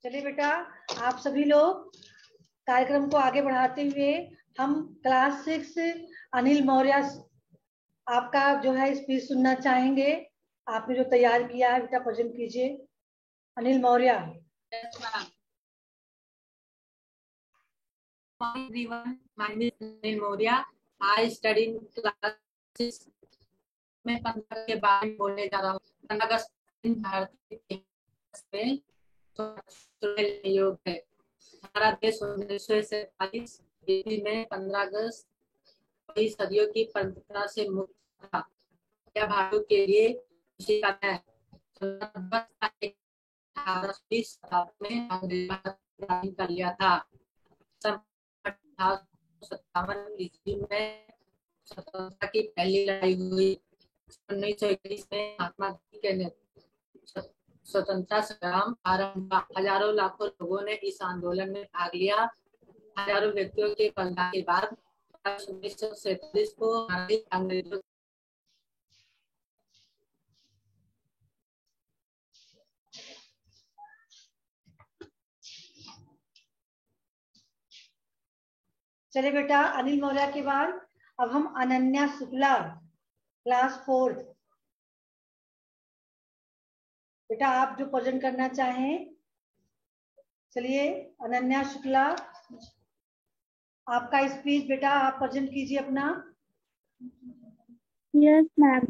चलिए बेटा, आप सभी लोग कार्यक्रम को आगे बढ़ाते हुए हम क्लास 6 अनिल मौर्य आपका जो है स्पीच सुनना चाहेंगे। आपने जो तैयार किया है बेटा प्रेजेंट कीजिए। Anil Maurya. Everyone, my name is Anil Maurya. I study in class 6 में 15 के बारे में बोलने जा रहा हूँ। 15 अगस्त भारतीय इतिहास में चुने योग है। हमारा देश 1947 ईस्वी में 15 अगस्त कई सदियों की परंपरा से मुक्त था। यह भारत के लिए खुशी का है। 1820 शताब्दी में अंग्रेजों कर लिया था। 1857 ईस्वी में स्वतंत्रता की पहली लड़ाई हुई। 1921 में महात्मा गांधी के स्वतंत्रता संग्राम आरंभ हुआ। हजारों लाखों लोगों ने इस आंदोलन में भाग लिया। हजारों व्यक्तियों के बलिदान के बाद 1947 को अंग्रेजों चलिए बेटा, अनिल मौर्य के बाद अब हम अनन्या शुक्ला क्लास 4 बेटा आप जो प्रेजेंट करना चाहें। चलिए अनन्या शुक्ला, आपका स्पीच बेटा आप प्रेजेंट कीजिए अपना। Yes, ma'am.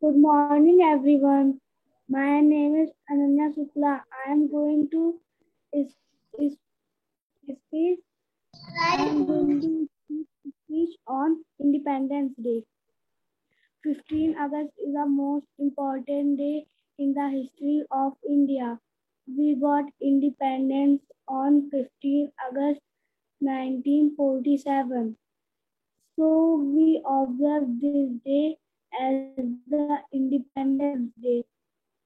Good morning, everyone. My name is Ananya Shukla. I am going to speak. I am going to speak on Independence Day. 15 August is the most important day in the history of India. We got independence on 15 August 1947. So we observe this day as the Independence Day.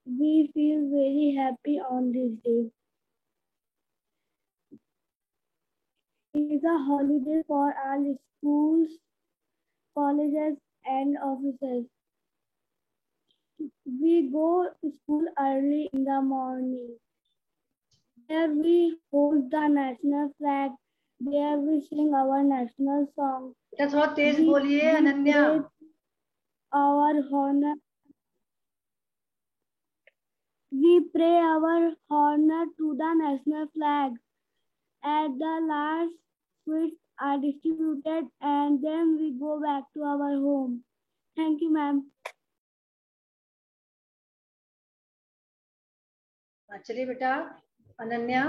We feel very happy on this day. It is a holiday for all schools, colleges and offices. We go to school early in the morning. There we hold the national flag. There we sing our national song. थोड़ा तेज बोलिए Ananya. Our honor. We pray our honor to the national flag. At the last, sweets are distributed and then we go back to our home. Thank you, ma'am. चलिए बेटा अनन्या,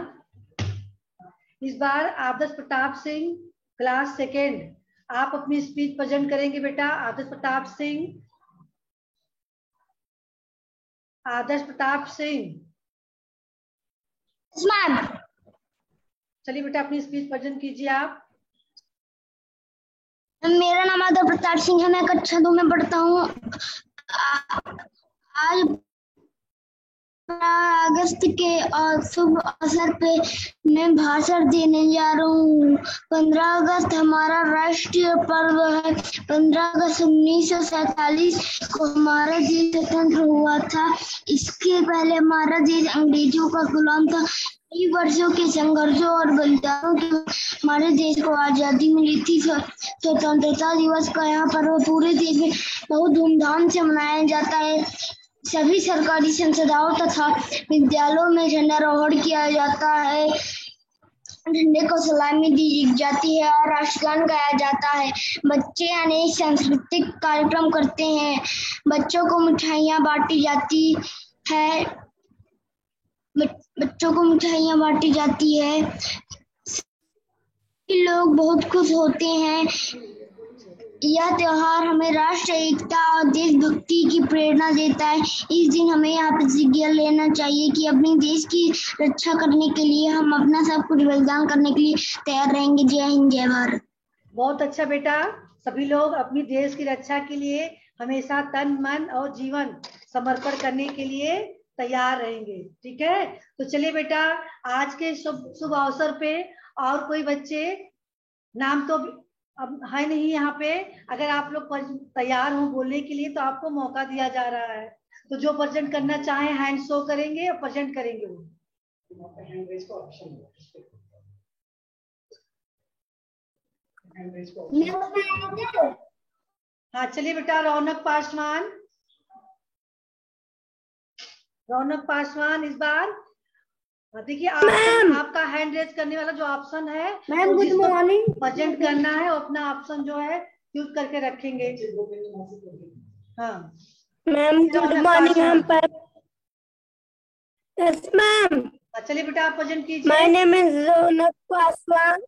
इस बार आदर्श Pratap Singh class 2 आप अपनी speech present करेंगे बेटा। आदर्श प्रताप सिंह, आदर्श Pratap Singh. Ma'am. चलिए बेटा अपनी स्पीच प्रेजेंट कीजिए आप। मेरा नाम आदर्श प्रताप सिंह है। मैं कक्षा 2 में पढ़ता हूँ। आज 15 अगस्त के शुभ अवसर पे मैं भाषण देने जा रहा हूँ। 15 अगस्त हमारा राष्ट्रीय पर्व है। 15 अगस्त 1947 को हमारा देश स्वतंत्र हुआ था। इसके पहले हमारा देश अंग्रेजों का गुलाम था। कई वर्षों के संघर्षों और बलिदानों के हमारे देश को आजादी मिली थी। स्वतंत्रता दिवस का यहाँ पर्व पूरे देश में बहुत धूमधाम से मनाया जाता है। सभी सरकारी संस्थाओं तथा विद्यालयों में झंडारोहण किया जाता है। झंडे को सलामी दी जाती है और राष्ट्रगान गाया जाता है। बच्चे अनेक सांस्कृतिक कार्यक्रम करते हैं। बच्चों को मिठाइयाँ बांटी जाती है। बच्चों को मिठाइयाँ बांटी जाती है। लोग बहुत खुश होते हैं। यह त्योहार हमें राष्ट्र एकता और देशभक्ति की प्रेरणा देता है। इस दिन हमें यहाँ प्रतिज्ञा लेना चाहिए कि अपने देश की रक्षा करने के लिए हम अपना सब कुछ बलिदान करने के लिए तैयार रहेंगे। जय हिंद, जय भारत। बहुत अच्छा बेटा, सभी लोग अपनी देश की रक्षा के लिए हमेशा तन मन और जीवन समर्पण करने के लिए तैयार रहेंगे। ठीक है, तो चलिए बेटा आज के शुभ अवसर पे और कोई बच्चे, नाम तो अब है नहीं यहाँ पे, अगर आप लोग तैयार हो बोलने के लिए तो आपको मौका दिया जा रहा है। तो जो प्रेजेंट करना चाहे हैंड शो करेंगे और प्रेजेंट करेंगे वो। हाँ चलिए बेटा, रौनक पासवान, रौनक पासवान इस बार देखिए आपका हैंड रेज करने वाला जो ऑप्शन है, मैम गुड मॉर्निंग। प्रेजेंट करना है और अपना ऑप्शन जो है यूज करके रखेंगे। हाँ मैम गुड मॉर्निंग। हम पर यस मैम। चलिए बेटा आप प्रेजेंट कीजिए। My name is Raunak Paswan.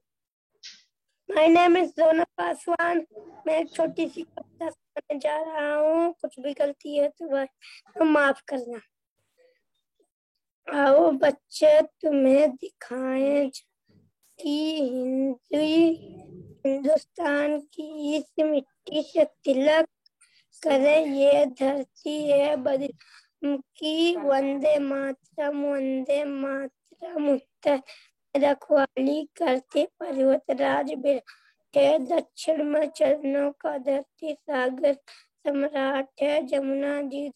My name is Raunak Paswan. मैं एक छोटी सी कविता सुनाने जा रहा हूँ। कुछ भी गलती है तो माफ करना। आओ बच्चे तुम्हें दिखाएं कि हिंदुस्तान की इस मिट्टी से तिलक करे ये धरती है बदनाम की। वंदे मातरम वंदे मातरम। उत्तर रखवाली करते पर्वतराज बिराटे। दक्षिण में चरणों का धरती सागर सम्राट है। जमुना जी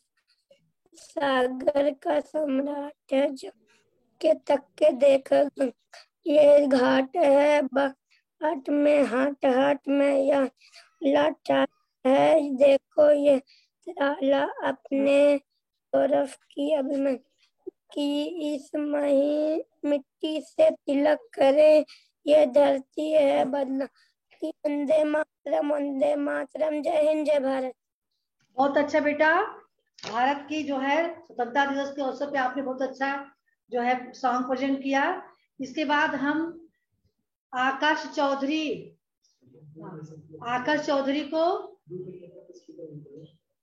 सागर का सम्राट है। के तक के देख ये घाट है। हाट में हाट में यह लाटा है। देखो ये लाला अपने गौरव की अभिमान की इस मिट्टी से तिलक करे ये धरती है बदला की। वंदे मातरम वंदे मातरम। जय हिंद जय भारत। बहुत अच्छा बेटा, भारत की जो है स्वतंत्रता दिवस के अवसर पे आपने बहुत अच्छा जो है सॉन्ग प्रेजेंट किया। इसके बाद हम आकाश चौधरी, आकाश चौधरी को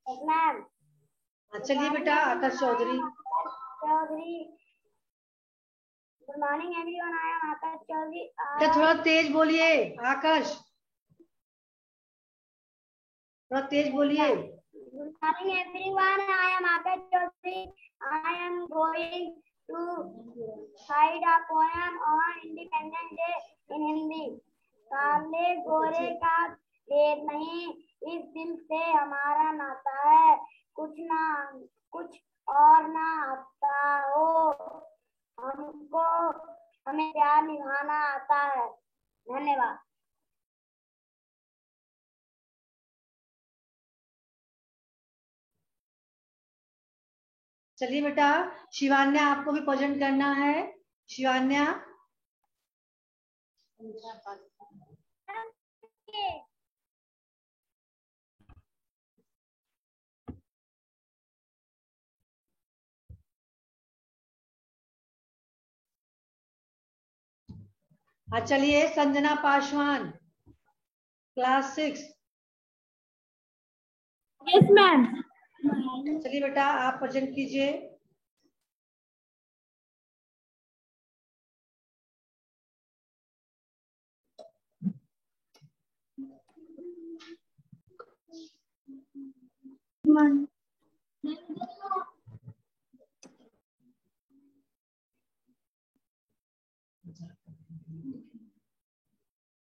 मैम। चलिए बेटा Akash Chaudhary. Good morning everyone. I am Akash Chaudhary. बेटा थोड़ा तेज बोलिए आकाश, थोड़ा तेज बोलिए। Good morning everyone. I am Akash Chaudhary. I am going to write a poem on Independence Day in Hindi. काले गोरे का भेद नहीं, इस दिन से हमारा नाता है। कुछ और ना आता हो, हमें प्यार निभाना आता है। धन्यवाद। चलिए बेटा शिवान्या आपको भी प्रेजेंट करना है। शिवान्या चलिए Sanjana Paswan class 6। Yes ma'am. चलिए बेटा आप प्रेजेंट कीजिए।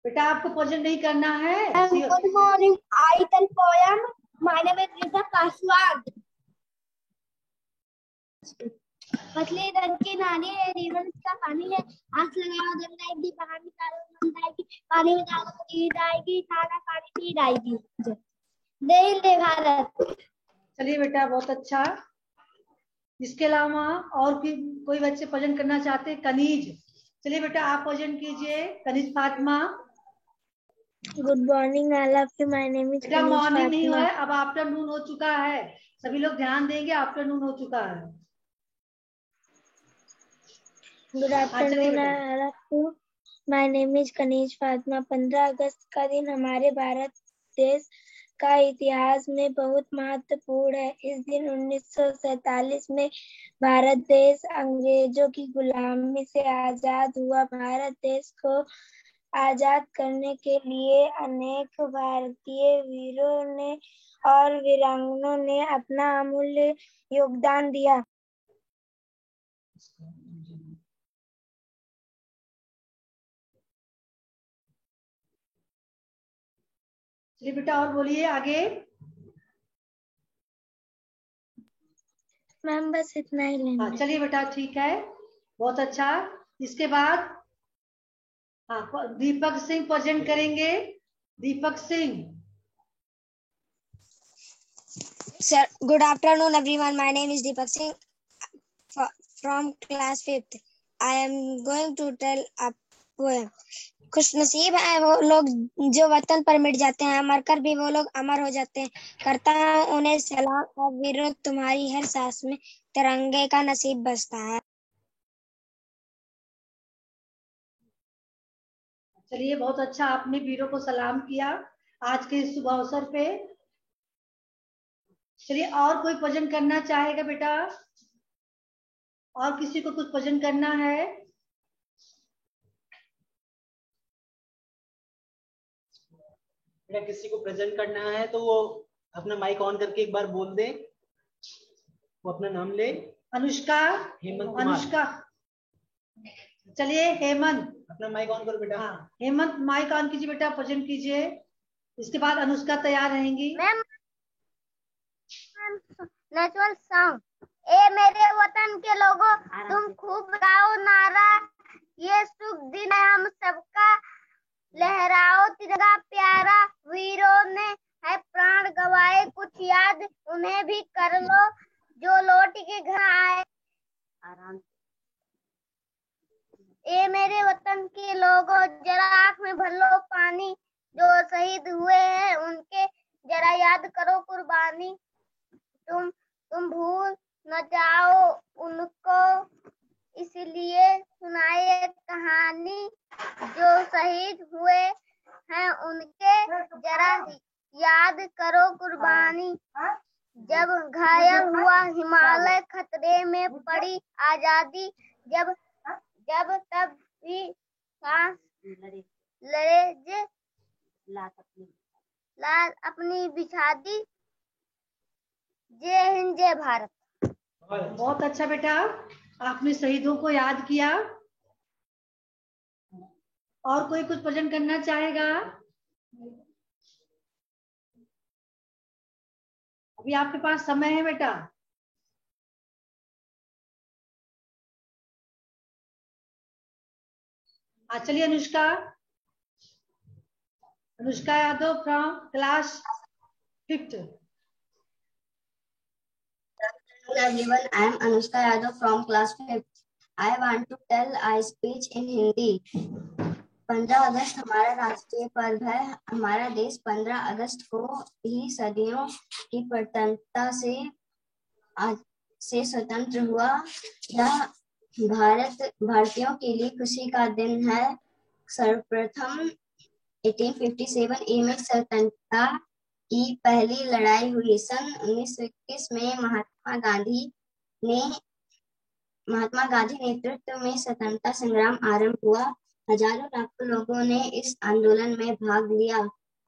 बेटा आपको प्रेजेंट नहीं करना है। Good morning. I tell poem. My name is Rishabh Paswan. पतले रंग की नाली है, रिवर का पानी है। आस लगाओ गंगा एक दी बाहर निकालो गंगा की। पानी में डालो तो नींद आएगी, खाना पानी पी जाएगी। जय हिंद जय भारत। चलिए बेटा बहुत अच्छा। इसके अलावा और भी कोई बच्चे प्रेजेंट करना चाहते हैं? कनीज, चलिए बेटा आप प्रेजेंट कीजिए। Kaneez Fatima. Good morning all of you. My name is बेटा मॉर्निंग नहीं हुआ है, अब आफ्टरनून हो चुका है। सभी लोग ध्यान देंगे, आफ्टरनून हो चुका है। Good afternoon all of you. My name is Kaneez Fatima. 15 अगस्त का दिन हमारे भारत देश का इतिहास में बहुत महत्वपूर्ण है। इस दिन 1947 में भारत देश अंग्रेजों की गुलामी से आजाद हुआ। भारत देश को आजाद करने के लिए अनेक भारतीय वीरों ने और वीरांगनाओं ने अपना अमूल्य योगदान दिया। चलिए बेटा और बोलिए आगे। मैम बस इतना ही लेना। हाँ चलिए बेटा, ठीक है, बहुत अच्छा। इसके बाद हाँ, दीपक सिंह प्रेजेंट करेंगे। Deepak Singh. Sir, good afternoon everyone. My name is Deepak Singh from class 5th. I am going to tell a poem. खुशनसीब है वो लोग जो वतन पर मिट जाते हैं, मरकर भी वो लोग अमर हो जाते हैं। करता हूँ उन्हें सलाम और वीरों, तुम्हारी हर सांस में तिरंगे का नसीब बसता है। चलिए, बहुत अच्छा, आपने वीरों को सलाम किया आज के इस शुभ अवसर पे। चलिए, और कोई भजन करना चाहेगा बेटा? और किसी को कुछ भजन करना है? बेटा किसी को प्रेजेंट करना है तो वो अपना माइक ऑन करके एक बार बोल दे, वो अपना नाम ले। अनुष्का। हेमंत। अनुष्का। चलिए हेमंत, अपना माइक ऑन करो बेटा। हाँ हेमंत, माइक ऑन कीजिए बेटा, भजन कीजिए। इसके बाद अनुष्का तैयार रहेंगी। Ma'am natural song. ए मेरे वतन के लोगों, तुम खूब गाओ नारा, ये शुभ दिन है हम सबका, लहराओ तिरंगा प्यारा। वीरों ने है प्राण गवाए, कुछ याद उन्हें भी कर लो, जो लौट के घर आए। आराम। ए मेरे वतन के लोगों, जरा आँख में भर लो पानी, जो शहीद हुए हैं उनके जरा याद करो कुर्बानी। तुम भूल न जाओ उनको, इसलिए सुनाए एक कहानी, जो शहीद हुए हैं उनके जरा याद करो कुर्बानी। जब घायल हुआ हिमालय, खतरे में पड़ी आजादी, जब तब भी सांस लड़े लाल अपनी बिछा दी। जय हिंद, जय भारत। बहुत अच्छा बेटा, आपने शहीदों को याद किया। और कोई कुछ भजन करना चाहेगा? अभी आपके पास समय है बेटा। चलिए Anushka. Anushka Yadav from class 5th। Everyone, I am Anushka Yadav from class 5th. I want to tell a speech in Hindi. 15 अगस्त हमारा राष्ट्रीय पर्व है। हमारा देश 15 अगस्त को ही सदियों की प्रताड़ना से स्वतंत्र हुआ। यह भारतीयों के लिए खुशी का दिन है। सर्वप्रथम 1857 में स्वतंत्रता की पहली लड़ाई हुई। सन 1921 में महात्मा गांधी नेतृत्व में स्वतंत्रता संग्राम आरंभ हुआ। हजारों लाखों लोगों ने इस आंदोलन में भाग लिया।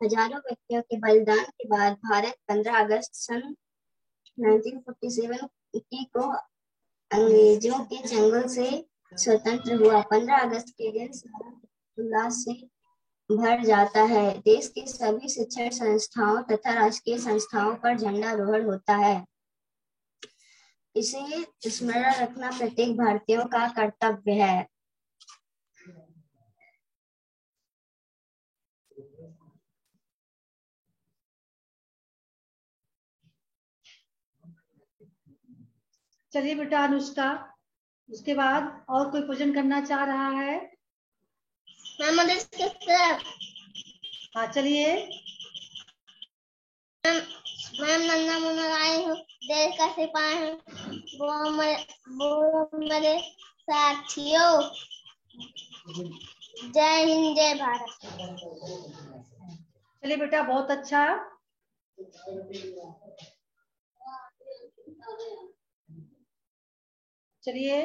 हजारों व्यक्तियों के बलिदान के बाद भारत 15 अगस्त सन 1947 को अंग्रेजों के चंगुल से स्वतंत्र हुआ। 15 अगस्त के दिन उल्लास से भर जाता है। देश के सभी शिक्षण संस्थाओं तथा राजकीय संस्थाओं पर झंडारोहण होता है। इसे स्मरण रखना प्रत्येक भारतीयों का कर्तव्य है। चलिए बेटा अनुष्का, उसके बाद और कोई भजन करना चाह रहा है? हाँ चलिए। मैं नन्ना मुन्ना आई हूँ, देश का सिपाही हूँ, वो मेरे साथियों। जय हिंद, जय भारत। चलिए बेटा, बहुत अच्छा। चलिए,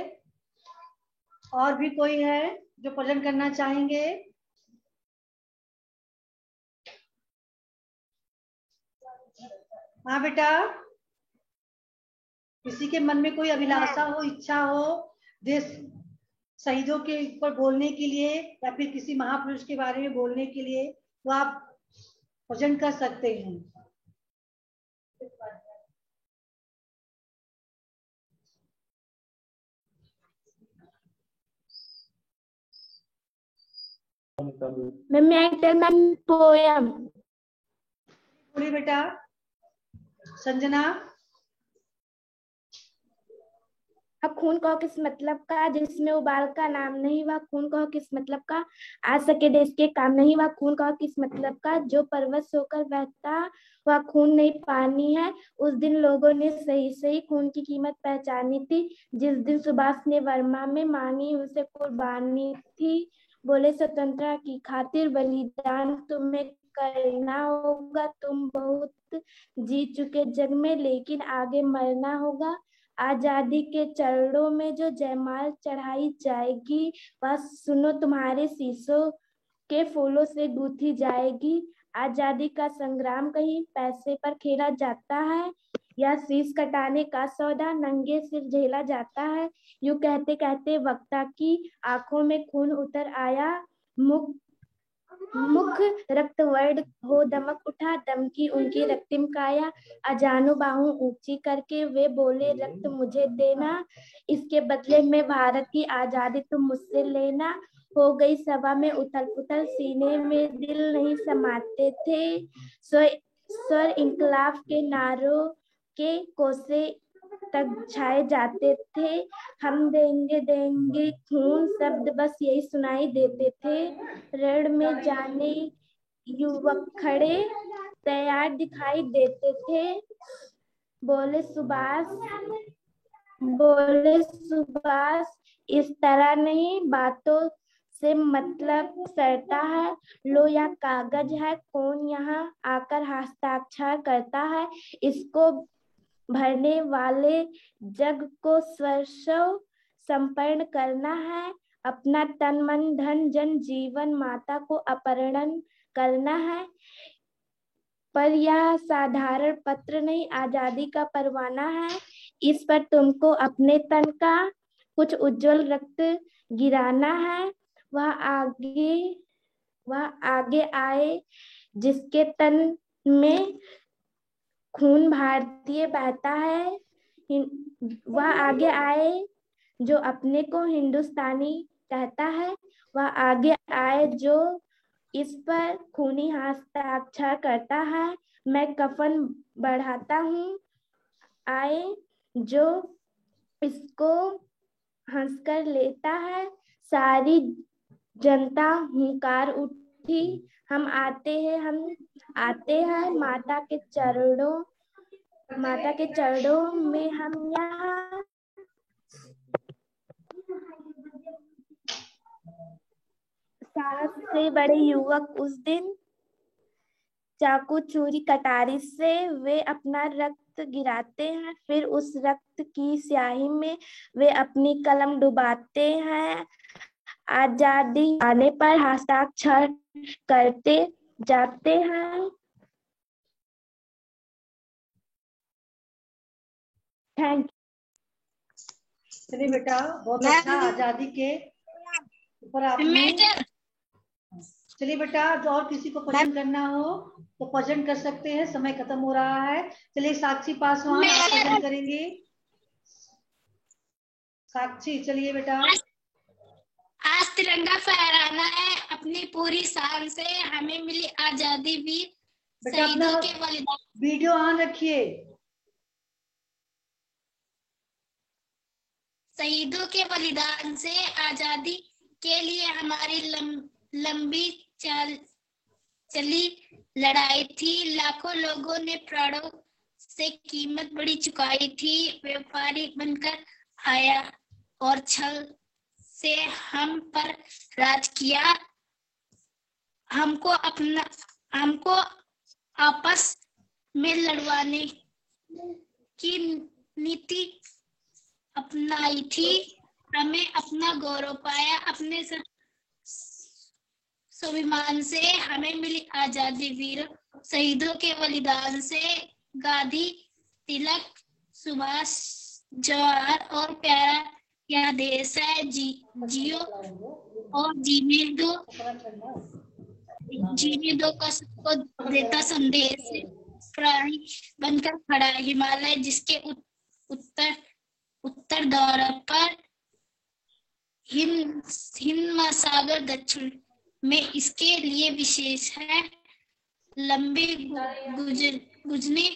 और भी कोई है जो भजन करना चाहेंगे? हाँ बेटा, किसी के मन में कोई अभिलाषा हो, इच्छा हो देश शहीदों के ऊपर बोलने के लिए या फिर किसी महापुरुष के बारे में बोलने के लिए, तो आप भजन कर सकते हैं। May I tell my poem? बोलिए बेटा संजना। अब खून कहो किस मतलब का, जिसमें उबाल का नाम नहीं, वह खून कहो किस मतलब का, आ सके देश के काम नहीं, वह खून कहो किस मतलब का, जो पर्वत होकर बहता वह खून नहीं पानी है। उस दिन लोगों ने सही सही खून की कीमत पहचानी थी, जिस दिन सुभाष ने वर्मा में मांगी उसे कुर्बानी थी। बोले स्वतंत्रता की खातिर बलिदान तुम्हें करना होगा, तुम बहुत जी चुके जग में, लेकिन आगे मरना होगा। आजादी के चरणों में जो जयमाल चढ़ाई जाएगी, वह सुनो तुम्हारे शीशों के फूलों से गूंथी जाएगी। आजादी का संग्राम कहीं पैसे पर खेला जाता है, या शीश कटाने का सौदा नंगे सिर झेला जाता है। यूं कहते कहते वक्ता की आंखों में खून उतर आया, मुख रक्त वर्ण हो दमक उठा, दम की उनकी रक्तिम काया। अजानु बाहों ऊंची करके वे बोले रक्त मुझे देना, इसके बदले में भारत की आजादी तुम मुझसे लेना। हो गई सभा में उथल पुथल, सीने में दिल नहीं समाते थे, स्वर इंकलाब के नारों के कोसे तक छाए जाते थे। हम देंगे देंगे खून शब्द बस यही सुनाई देते थे। रण में जाने युवक खड़े तैयार दिखाई देते थे। बोले सुभाष इस तरह नहीं, बातों से मतलब सरता है। लो यह कागज है, कौन यहाँ आकर हस्ताक्षर करता है, इसको भरने वाले जग को स्वर्शव संपन्न करना है। अपना तन मन धन जन जीवन माता को अपहरण करना है। पर यह साधारण पत्र नहीं, आजादी का परवाना है। इस पर तुमको अपने तन का कुछ उज्जवल रक्त गिराना है। वह आगे आए जिसके तन में खून भारतीय बहता है। वह आगे आए जो अपने को हिंदुस्तानी कहता है। वह आगे आए जो इस पर खूनी हस्ताक्षर करता है। मैं कफन बढ़ाता हूँ, आए जो इसको हंसकर लेता है। सारी जनता हुंकार उठी, हम आते हैं माता के चरणों में हम यहाँ। साहस से बड़े युवक उस दिन चाकू छुरी कटारी से वे अपना रक्त गिराते हैं, फिर उस रक्त की स्याही में वे अपनी कलम डुबाते हैं। आजादी आने पर हस्ताक्षर करते जाते हैं। Thank you. चलिए बेटा बहुत अच्छा आजादी के ऊपर आपने। चलिए बेटा जो और किसी को भजन करना हो तो भजन कर सकते हैं, समय खत्म हो रहा है। चलिए साक्षी पासवान आप भजन करेंगे। साक्षी चलिए बेटा। आज तिरंगा फहराना है अपनी पूरी शान से, हमें मिली आजादी भी बेटा अपना शहीदों के बलिदान। वीडियो ऑन रखिए। शहीदों के बलिदान से आजादी के लिए हमारी लंबी चली लड़ाई थी। लाखों लोगों ने प्राणों से कीमत बड़ी चुकाई थी। व्यापारी बनकर आया और छल से हम पर राज किया। हमको आपस में लड़वाने की नीति अपनाई थी। हमें अपना गौरव पाया, अपने स्वाभिमान से हमें मिली आजादी। वीर शहीदों के बलिदान से गांधी, तिलक, सुभाष, जवाहर और प्यारा यह देश है। जियो और जीने दो का सबको देता संदेश। प्राणी बनकर खड़ा हिमालय, जिसके उत्तर द्वार पर हिंद महासागर, दक्षिण में इसके लिए विशेष है। लंबे गुजरे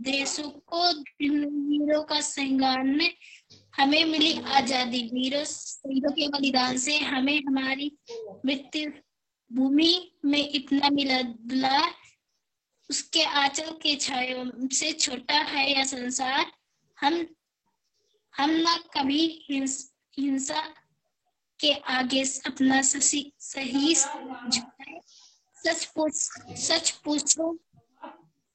देशों को वीरों का संगान में हमें मिली आजादी। शहीदों के बलिदान से हमें हमारी मृत्यु भूमि में इतना मिला दुलार। उसके आंचल के छायों से छोटा है यह संसार। हम न कभी हिंसा के आगे अपना सही झुकाए। सच पूछो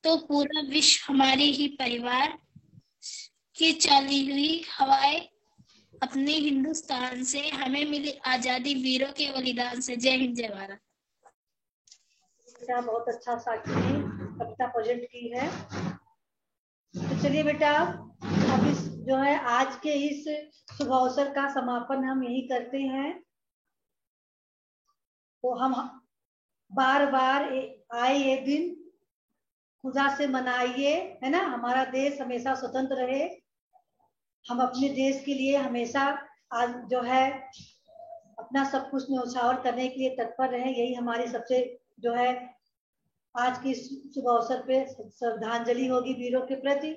तो पूरा विश्व हमारे ही परिवार की चली हुई हवाएं अपने हिंदुस्तान से हमें मिली आजादी वीरों के बलिदान से। जय हिंद, जय भारत। बेटा बहुत अच्छा साक्षी ने कविता प्रेजेंट की है। तो चलिए बेटा, अब इस जो है आज के इस शुभ अवसर का समापन हम यही करते हैं। तो हम बार बार आए ये दिन खुदा से मनाइए, है ना। हमारा देश हमेशा स्वतंत्र रहे। हम अपने देश के लिए हमेशा आज जो है अपना सब कुछ न्यौछावर करने के लिए तत्पर रहे। यही हमारी सबसे जो है आज की शुभ अवसर पे श्रद्धांजलि होगी वीरों के प्रति।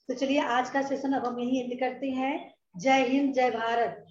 तो चलिए आज का सेशन अब हम यही एंड करते हैं। जय हिंद, जय भारत।